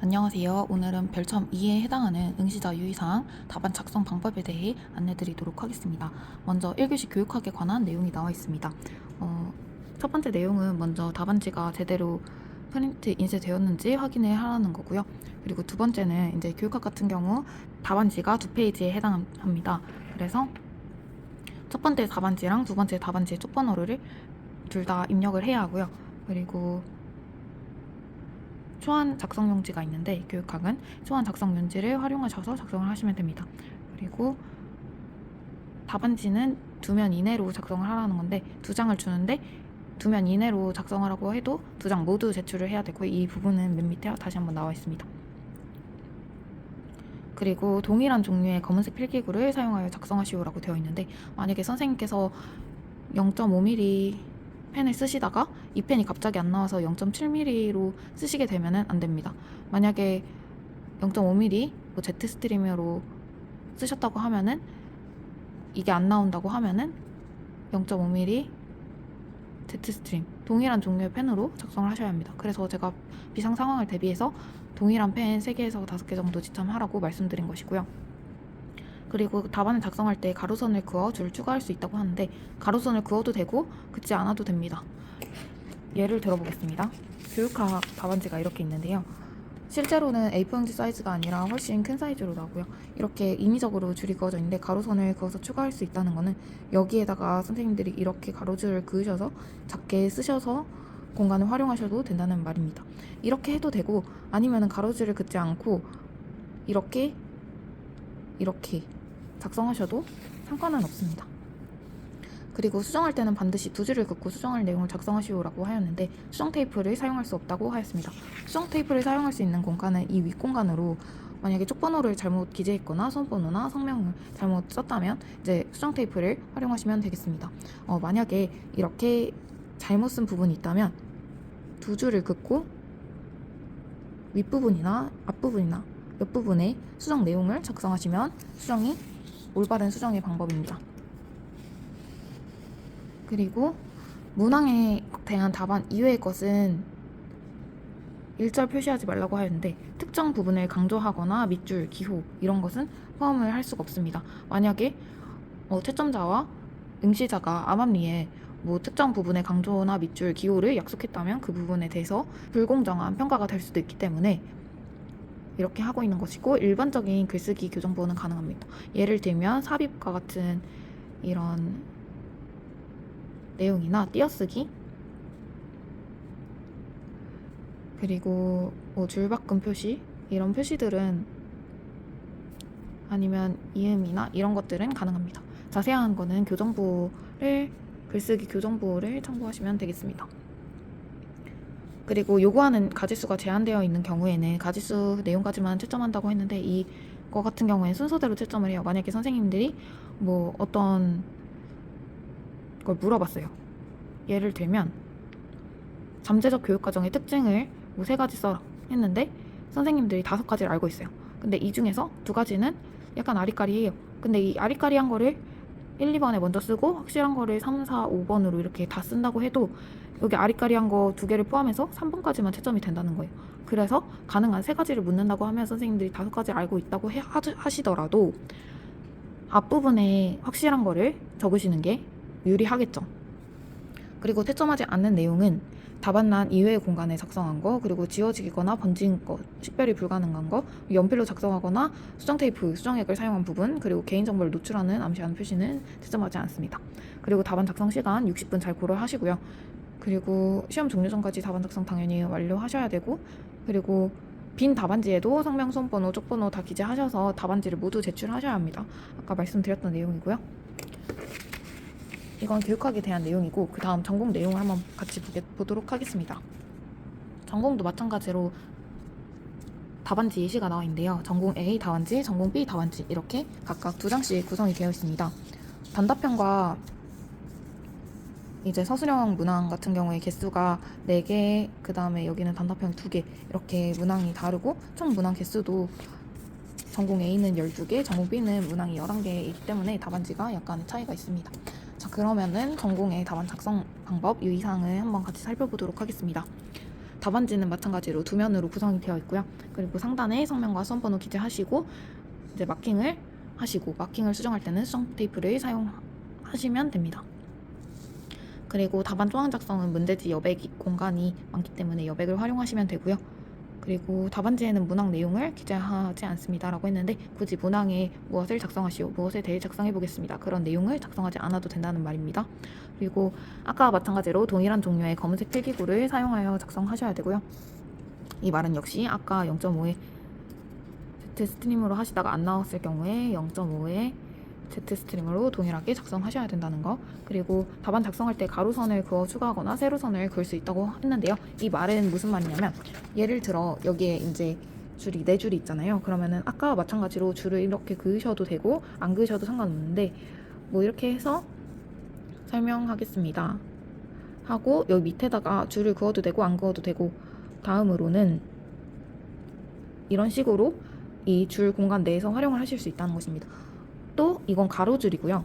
안녕하세요. 오늘은 별첨 2에 해당하는 응시자 유의사항 답안 작성 방법에 대해 안내드리도록 하겠습니다. 먼저 1교시 교육학에 관한 내용이 나와 있습니다. 첫 번째 내용은 먼저 답안지가 제대로 프린트 인쇄되었는지 확인을 하라는 거고요. 그리고 두 번째는 이제 교육학 같은 경우 답안지가 2페이지에 해당합니다. 그래서 첫 번째 답안지랑 두 번째 답안지의 쪽번호를 둘 다 입력을 해야 하고요. 그리고 초안 작성 용지가 있는데 교육학은 초안 작성 용지를 활용하셔서 작성을 하시면 됩니다. 그리고 답안지는 2면 이내로 작성을 하라는 건데 2장을 주는데 2면 이내로 작성하라고 해도 2장 모두 제출을 해야 되고 이 부분은 맨 밑에 다시 한번 나와 있습니다. 그리고 동일한 종류의 검은색 필기구를 사용하여 작성하시오라고 되어 있는데 만약에 선생님께서 0.5mm 펜을 쓰시다가 이 펜이 갑자기 안 나와서 0.7mm로 쓰시게 되면 안 됩니다. 만약에 0.5mm 뭐 Z 스트리머로 쓰셨다고 하면은 이게 안 나온다고 하면은 0.5mm Z 스트림 동일한 종류의 펜으로 작성을 하셔야 합니다. 그래서 제가 비상 상황을 대비해서 동일한 펜 3개에서 5개 정도 지참하라고 말씀드린 것이고요. 그리고 답안을 작성할 때 가로선을 그어 줄 추가할 수 있다고 하는데 가로선을 그어도 되고 긋지 않아도 됩니다. 예를 들어보겠습니다. 교육학 답안지가 이렇게 있는데요. 실제로는 A4 용지 사이즈가 아니라 훨씬 큰 사이즈로 나오고요. 이렇게 인위적으로 줄이 그어져 있는데 가로선을 그어서 추가할 수 있다는 거는 여기에다가 선생님들이 이렇게 가로줄을 그으셔서 작게 쓰셔서 공간을 활용하셔도 된다는 말입니다. 이렇게 해도 되고 아니면 가로줄을 긋지 않고 이렇게 작성하셔도 상관은 없습니다. 그리고 수정할 때는 반드시 2줄을 긋고 수정할 내용을 작성하시오라고 하였는데 수정 테이프를 사용할 수 없다고 하였습니다. 수정 테이프를 사용할 수 있는 공간은 이 윗공간으로 만약에 쪽번호를 잘못 기재했거나 수험번호나 성명을 잘못 썼다면 이제 수정 테이프를 활용하시면 되겠습니다. 만약에 이렇게 잘못 쓴 부분이 있다면 2줄을 긋고 윗부분이나 앞부분이나 몇 부분에 수정 내용을 작성하시면 수정이 올바른 수정의 방법입니다. 그리고 문항에 대한 답안 이외의 것은 일절 표시하지 말라고 하였는데 특정 부분을 강조하거나 밑줄, 기호 이런 것은 포함을 할 수가 없습니다. 만약에 채점자와 응시자가 암암리에 특정 부분의 강조나 밑줄, 기호를 약속했다면 그 부분에 대해서 불공정한 평가가 될 수도 있기 때문에 이렇게 하고 있는 것이고 일반적인 글쓰기 교정보호는 가능합니다. 예를 들면 삽입과 같은 이런 내용이나 띄어쓰기 그리고 줄바꿈 표시 이런 표시들은 아니면 이음이나 이런 것들은 가능합니다. 자세한 거는 글쓰기 교정보호를 참고하시면 되겠습니다. 그리고 요구하는 가지수가 제한되어 있는 경우에는 가지수 내용까지만 채점한다고 했는데 이거 같은 경우에는 순서대로 채점을 해요. 만약에 선생님들이 어떤 걸 물어봤어요. 예를 들면 잠재적 교육과정의 특징을 3가지 써라 했는데 선생님들이 5가지를 알고 있어요. 근데 이 중에서 2가지는 약간 아리까리해요. 근데 이 아리까리한 거를 1, 2번에 먼저 쓰고 확실한 거를 3, 4, 5번으로 이렇게 다 쓴다고 해도 여기 아리까리한 거 2개를 포함해서 3번까지만 채점이 된다는 거예요. 그래서 가능한 3가지를 묻는다고 하면 선생님들이 5가지 알고 있다고 하시더라도 앞부분에 확실한 거를 적으시는 게 유리하겠죠. 그리고 채점하지 않는 내용은 답안란 이외의 공간에 작성한 거, 그리고 지워지거나 번진 거, 식별이 불가능한 거, 연필로 작성하거나 수정 테이프, 수정액을 사용한 부분, 그리고 개인정보를 노출하는 암시하는 표시는 채점하지 않습니다. 그리고 답안 작성 시간 60분 잘 고려하시고요. 그리고 시험 종료 전까지 답안 작성 당연히 완료하셔야 되고, 그리고 빈 답안지에도 성명, 수험번호, 쪽번호 다 기재하셔서 답안지를 모두 제출하셔야 합니다. 아까 말씀드렸던 내용이고요. 이건 교육학에 대한 내용이고 그 다음 전공 내용을 한번 같이 보도록 하겠습니다. 전공도 마찬가지로 답안지 예시가 나와 있는데요. 전공 A 답안지, 전공 B 답안지 이렇게 각각 2장씩 구성이 되어 있습니다. 단답형과 이제 서술형 문항 같은 경우에 개수가 4개, 그 다음에 여기는 단답형 2개 이렇게 문항이 다르고 총 문항 개수도 전공 A는 12개, 전공 B는 문항이 11개이기 때문에 답안지가 약간의 차이가 있습니다. 자, 그러면은 전공의 답안 작성 방법 유의사항을 한번 같이 살펴보도록 하겠습니다. 답안지는 마찬가지로 두 면으로 구성이 되어 있고요. 그리고 상단에 성명과 수험번호 기재하시고 이제 마킹을 하시고, 마킹을 수정할 때는 수정 테이프를 사용하시면 됩니다. 그리고 답안 조항 작성은 문제지 여백 공간이 많기 때문에 여백을 활용하시면 되고요. 그리고 답안지에는 문항 내용을 기재하지 않습니다 라고 했는데, 굳이 문항에 무엇을 작성하시오, 무엇에 대해 작성해 보겠습니다, 그런 내용을 작성하지 않아도 된다는 말입니다. 그리고 아까와 마찬가지로 동일한 종류의 검은색 필기구를 사용하여 작성하셔야 되고요. 이 말은 역시 아까 0.5의 Z 스트림으로 하시다가 안 나왔을 경우에 0.5의 Z 스트림으로 동일하게 작성하셔야 된다는 거. 그리고 답안 작성할 때 가로선을 그어 추가하거나 세로선을 그을 수 있다고 했는데요. 이 말은 무슨 말이냐면, 예를 들어 여기에 이제 줄이 4줄이 있잖아요. 그러면은 아까와 마찬가지로 줄을 이렇게 그으셔도 되고 안 그으셔도 상관없는데, 뭐 이렇게 해서 설명하겠습니다 하고 여기 밑에다가 줄을 그어도 되고 안 그어도 되고, 다음으로는 이런 식으로 이 줄 공간 내에서 활용을 하실 수 있다는 것입니다. 또 이건 가로줄이고요.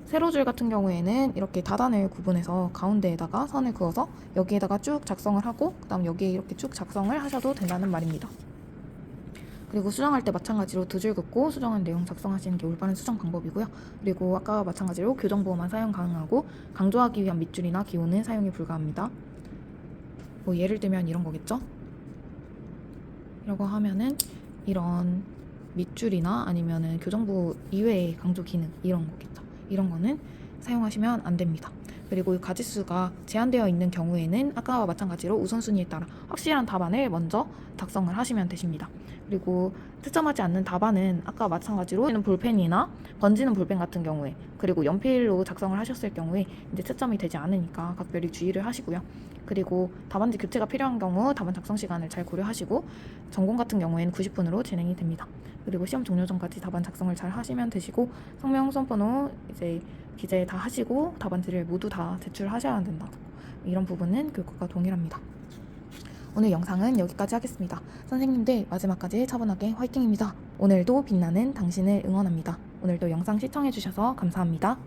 세로줄 같은 경우에는 이렇게 다단을 구분해서 가운데에다가 선을 그어서 여기에다가 쭉 작성을 하고, 그 다음 여기에 이렇게 쭉 작성을 하셔도 된다는 말입니다. 그리고 수정할 때 마찬가지로 두 줄 긋고 수정한 내용 작성하시는 게 올바른 수정 방법이고요. 그리고 아까와 마찬가지로 교정보호만 사용 가능하고, 강조하기 위한 밑줄이나 기호는 사용이 불가합니다. 뭐 예를 들면 이런 거겠죠? 이라고 하면은 이런 밑줄이나 아니면은 교정부 이외의 강조 기능, 이런 거겠죠. 이런 거는 사용하시면 안 됩니다. 그리고 가지수가 제한되어 있는 경우에는 아까와 마찬가지로 우선순위에 따라 확실한 답안을 먼저 작성을 하시면 되십니다. 그리고 채점하지 않는 답안은 아까와 마찬가지로 볼펜이나 번지는 볼펜 같은 경우에, 그리고 연필로 작성을 하셨을 경우에 이제 채점이 되지 않으니까 각별히 주의를 하시고요. 그리고 답안지 교체가 필요한 경우 답안 작성 시간을 잘 고려하시고, 전공 같은 경우에는 90분으로 진행이 됩니다. 그리고 시험 종료 전까지 답안 작성을 잘 하시면 되시고, 성명, 수험번호 이제 기재 다 하시고 답안지를 모두 다 제출하셔야 된다. 이런 부분은 교육과 동일합니다. 오늘 영상은 여기까지 하겠습니다. 선생님들 마지막까지 차분하게 화이팅입니다. 오늘도 빛나는 당신을 응원합니다. 오늘도 영상 시청해주셔서 감사합니다.